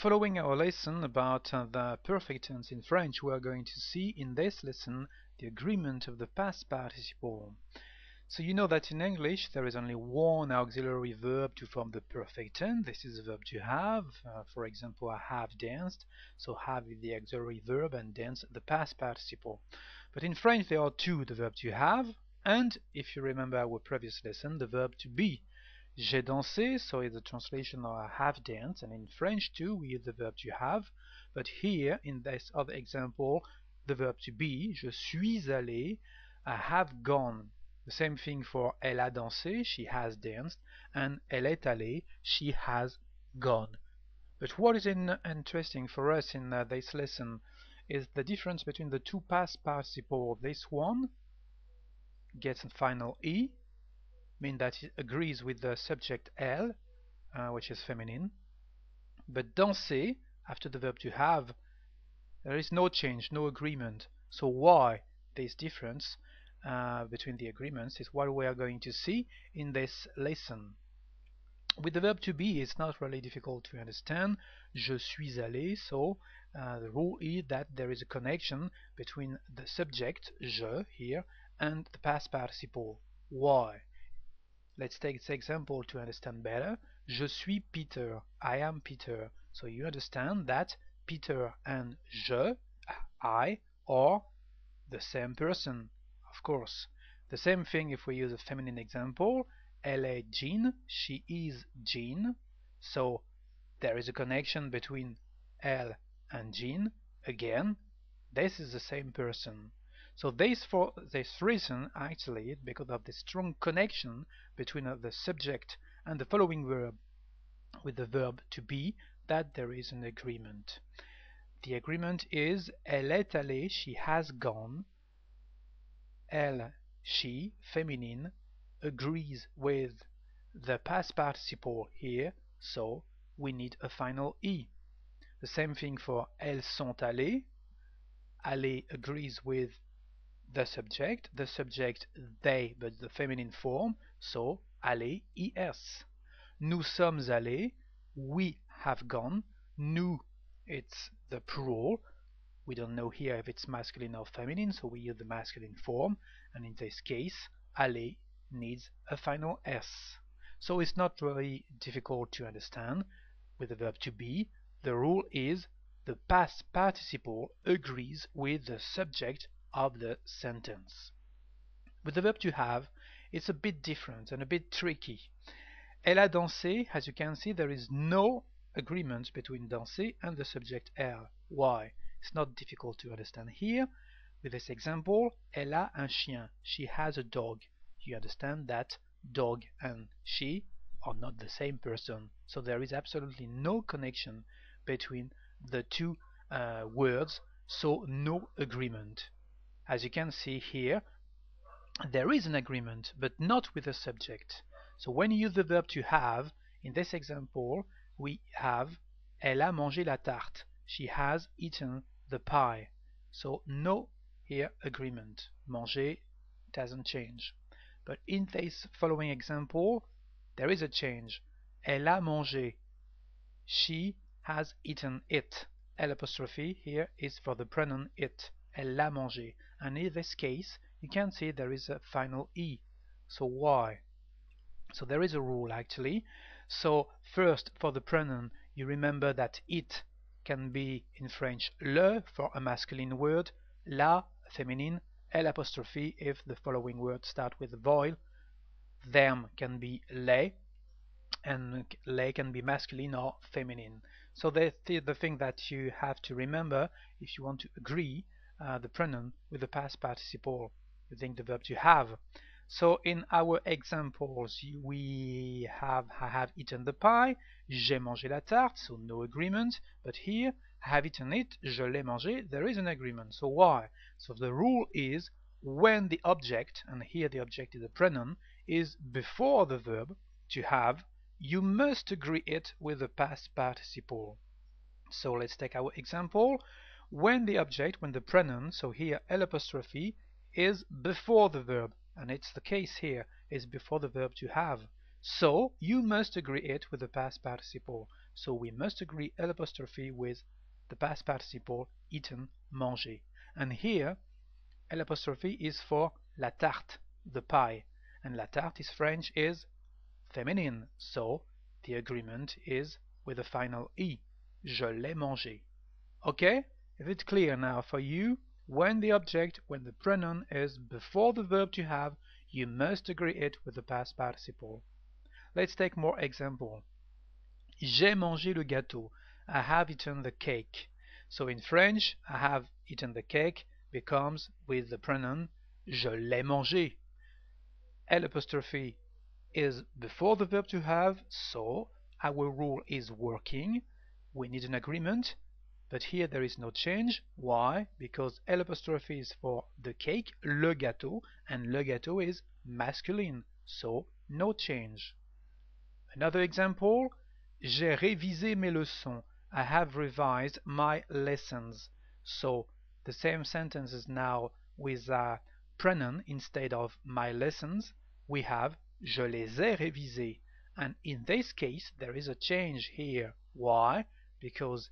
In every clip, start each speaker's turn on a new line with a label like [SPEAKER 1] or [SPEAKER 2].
[SPEAKER 1] Following our lesson about the perfect tense in French, we are going to see in this lesson the agreement of the past participle. So you know that in English there is only one auxiliary verb to form the perfect tense. This is the verb to have. For example, I have danced. So have is the auxiliary verb and dance the past participle. But in French there are two, the verb to have and, if you remember our previous lesson, the verb to be. J'ai dansé, so it's a translation of I have danced, and in French too we use the verb to have, but here in this other example the verb to be, je suis allé, I have gone. The same thing for elle a dansé, she has danced, and elle est allée, she has gone. But what is interesting for us in this lesson is the difference between the two past participles. This one gets a final E, mean that it agrees with the subject elle, which is feminine. But danser, after the verb to have, there is no change, no agreement. So why this difference between the agreements is what we are going to see in this lesson. With the verb to be, it's not really difficult to understand. Je suis allé, so the rule is that there is a connection between the subject, je, here, and the past participle. Why? Let's take this example to understand better. Je suis Peter. I am Peter. So you understand that Peter and je, I, are the same person, of course. The same thing if we use a feminine example. Elle est Jean. She is Jean. So there is a connection between elle and Jean. Again, this is the same person. So for this reason, actually, because of the strong connection between the subject and the following verb with the verb to be, that there is an agreement. The agreement is elle est allée, she has gone. Elle, she, feminine, agrees with the past participle here, so we need a final E. The same thing for elles sont allées. Aller agrees with the subject they, but the feminine form, so aller, es. Nous sommes allés, we have gone. Nous, it's the plural. We don't know here if it's masculine or feminine, so we use the masculine form, and in this case, aller needs a final s. So it's not really difficult to understand. With the verb to be, the rule is the past participle agrees with the subject of the sentence. With the verb to have, it's a bit different and a bit tricky. Elle a dansé, as you can see, there is no agreement between danser and the subject elle. Why? It's not difficult to understand here. With this example, elle a un chien. She has a dog. You understand that dog and she are not the same person. So there is absolutely no connection between the two words, so no agreement. As you can see here, there is an agreement, but not with the subject. So when you use the verb to have, in this example, we have elle a mangé la tarte. She has eaten the pie. So no here agreement. Manger doesn't change. But in this following example, there is a change. Elle a mangé. She has eaten it. L apostrophe here is for the pronoun it. Elle l'a mangé. And in this case, you can see there is a final E. So why? So there is a rule actually. So first, for the pronoun, you remember that it can be in French le for a masculine word, la feminine, L apostrophe if the following words start with a vowel. Them can be les, and les can be masculine or feminine. So that's the thing that you have to remember if you want to agree the pronoun with the past participle using the verb to have. So in our examples, we have I have eaten the pie, j'ai mangé la tarte, so no agreement. But here, I have eaten it, je l'ai mangé, there is an agreement. So why? So the rule is when the object, and here the object is a pronoun, is before the verb to have, you must agree it with the past participle. So let's take our example. When the object, when the pronoun, so here L apostrophe, is before the verb, and it's the case here, is before the verb to have. So you must agree it with the past participle. so we must agree L' with the past participle eaten, mangé. And here L' is for la tarte, the pie, and la tarte is French, is feminine, so the agreement is with the final E. Je l'ai mangé. Okay? Is it clear now for you? When the pronoun is before the verb to have, you must agree it with the past participle. Let's take more example. J'ai mangé le gâteau. I have eaten the cake. So in French, I have eaten the cake becomes with the pronoun je l'ai mangé. L' is before the verb to have, so our rule is working. We need an agreement, but here there is no change. Why? Because L' is for the cake, le gâteau, and le gâteau is masculine, so no change. Another example, j'ai révisé mes leçons. I have revised my lessons. So the same sentence is now with a pronoun instead of my lessons. We have je les ai révisés. And in this case, there is a change here. Why? Because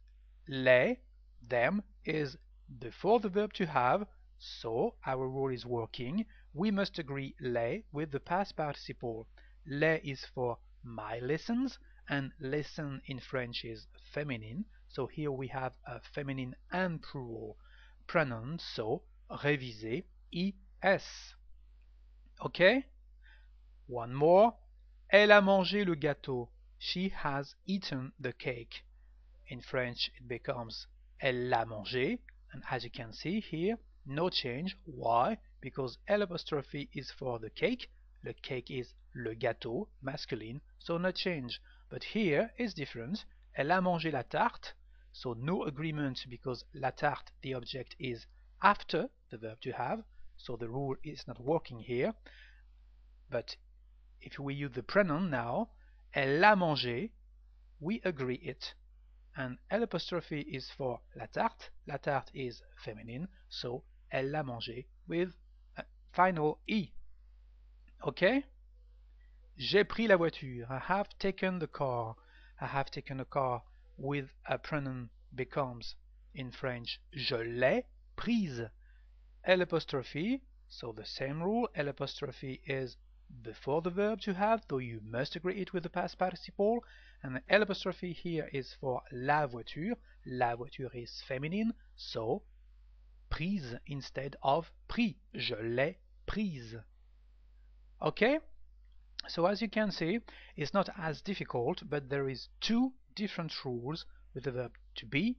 [SPEAKER 1] les, them, is before the verb to have, so our rule is working. We must agree les with the past participle. Les is for my lessons, and lesson in French is feminine, so here we have a feminine and plural pronoun, so réviser, es. Okay? One more. Elle a mangé le gâteau. She has eaten the cake. In French it becomes elle l'a mangé, and as you can see here, no change. Why? Because L' is for the cake is le gâteau, masculine, so no change. But here is different. Elle a mangé la tarte, so no agreement because la tarte, the object, is after the verb to have, so the rule is not working here. But if we use the pronoun now, elle l'a mangé, we agree it. And L' is for la tarte is feminine, so elle l'a mangé with a final E. Okay? J'ai pris la voiture. I have taken the car. I have taken a car with a pronoun becomes in French je l'ai prise. L', so the same rule, L' is before the verb to have, though you must agree it with the past participle, and the L' here is for la voiture. La voiture is feminine, so prise instead of pris. Je l'ai prise. Okay? So as you can see, it's not as difficult, but there is two different rules with the verb to be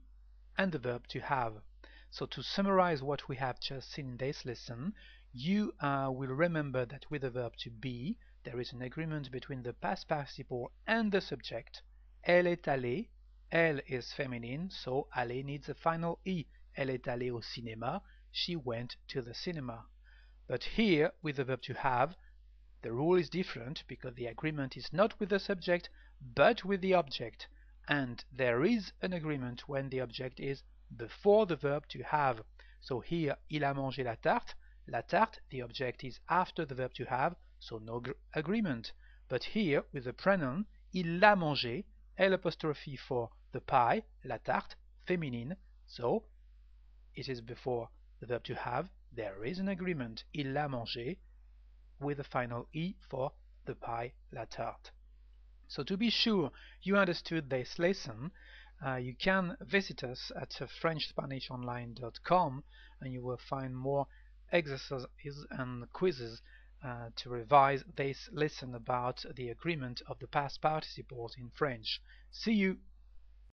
[SPEAKER 1] and the verb to have. So to summarize what we have just seen in this lesson, you will remember that with the verb to be, there is an agreement between the past participle and the subject. Elle est allée. Elle is feminine, so aller needs a final E. Elle est allée au cinéma. She went to the cinema. But here, with the verb to have, the rule is different because the agreement is not with the subject but with the object, and there is an agreement when the object is before the verb to have. So here, il a mangé la tarte. La tarte, the object is after the verb to have, so no agreement. But here, with the pronoun, il l'a mangé, L' for the pie, la tarte, féminine, so it is before the verb to have. There is an agreement, il l'a mangé, with the final E for the pie, la tarte. So to be sure you understood this lesson, you can visit us at FrenchSpanishOnline.com and you will find more exercises and quizzes to revise this lesson about the agreement of the past participles in French. See you!